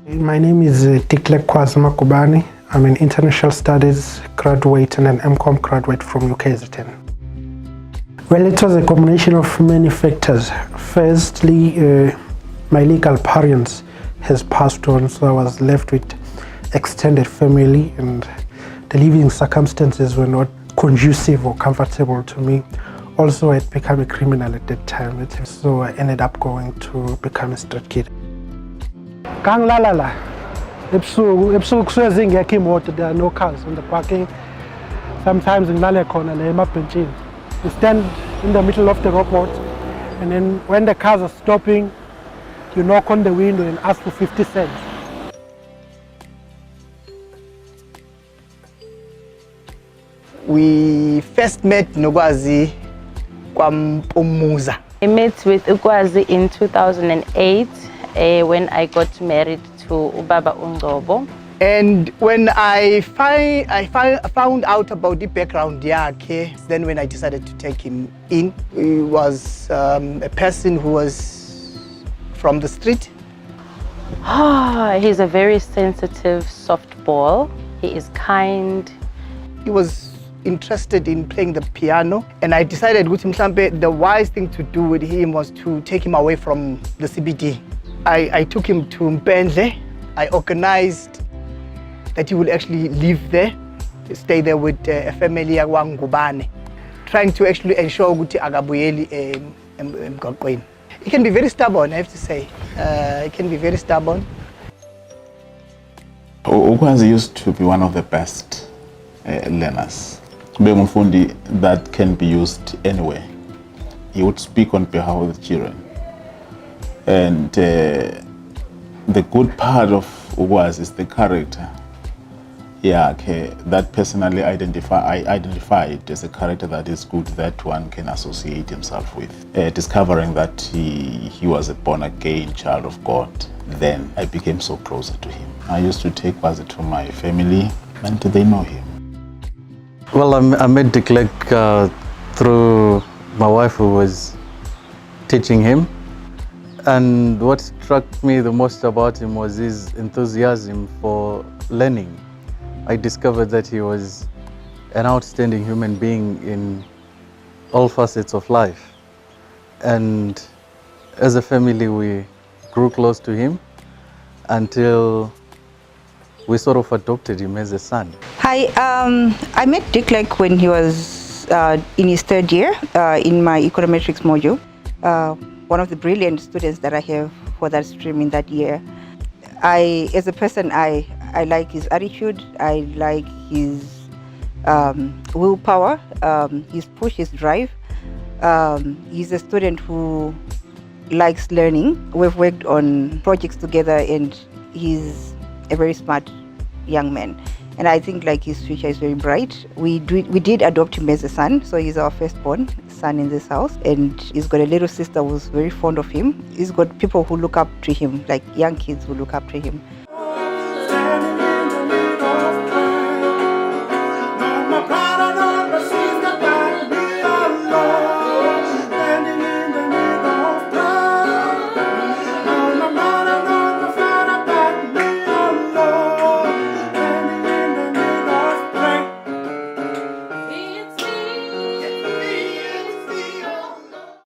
My name is Declerk Magubane. I'm an International Studies graduate and an MCOM graduate from UKZN. Well, it was a combination of many factors. Firstly, my legal parents has passed on, so I was left with extended family, and the living circumstances were not conducive or comfortable to me. Also, I had become a criminal at that time, so I ended up going to become a street kid. There are no cars on the parking. Sometimes in you stand in the middle of the road, and then when the cars are stopping, you knock on the window and ask for 50 cents. We first met Khwazi Kwampomuza. I met with Khwazi in 2008 when I got married to Ubaba Ungobo. And when I found out about the background, then when I decided to take him in, he was a person who was from the street. He's a very sensitive softball. He is kind. He was interested in playing the piano, and I decided the wise thing to do with him was to take him away from the CBD. I took him to Mpendle. I organized that he would actually live there, stay there with a family of Magubane, trying to actually ensure that agabuyeli emgaqweni. He can be very stubborn, I have to say. He can be very stubborn. Khwazi used to be one of the best learners. That can be used anywhere. He would speak on behalf of the children. And the good part of Khwazi is the character. That personally I identified as a character that is good, that one can associate himself with. Discovering that he was a born-again child of God, then I became so closer to him. I used to take Khwazi to my family, and they know him. Well, I met Declerk through my wife, who was teaching him. And what struck me the most about him was his enthusiasm for learning. I discovered that he was an outstanding human being in all facets of life. And as a family, we grew close to him until we sort of adopted him as a son. Hi, I met Declerk when he was in his third year in my econometrics module. One of the brilliant students that I have for that stream in that year. As a person, I like his attitude, I like his willpower, his push, his drive. He's a student who likes learning. We've worked on projects together, and he's a very smart young man. And I think his future is very bright. We did adopt him as a son, so he's our firstborn son in this house. And he's got a little sister who's very fond of him. He's got people who look up to him, like young kids who look up to him.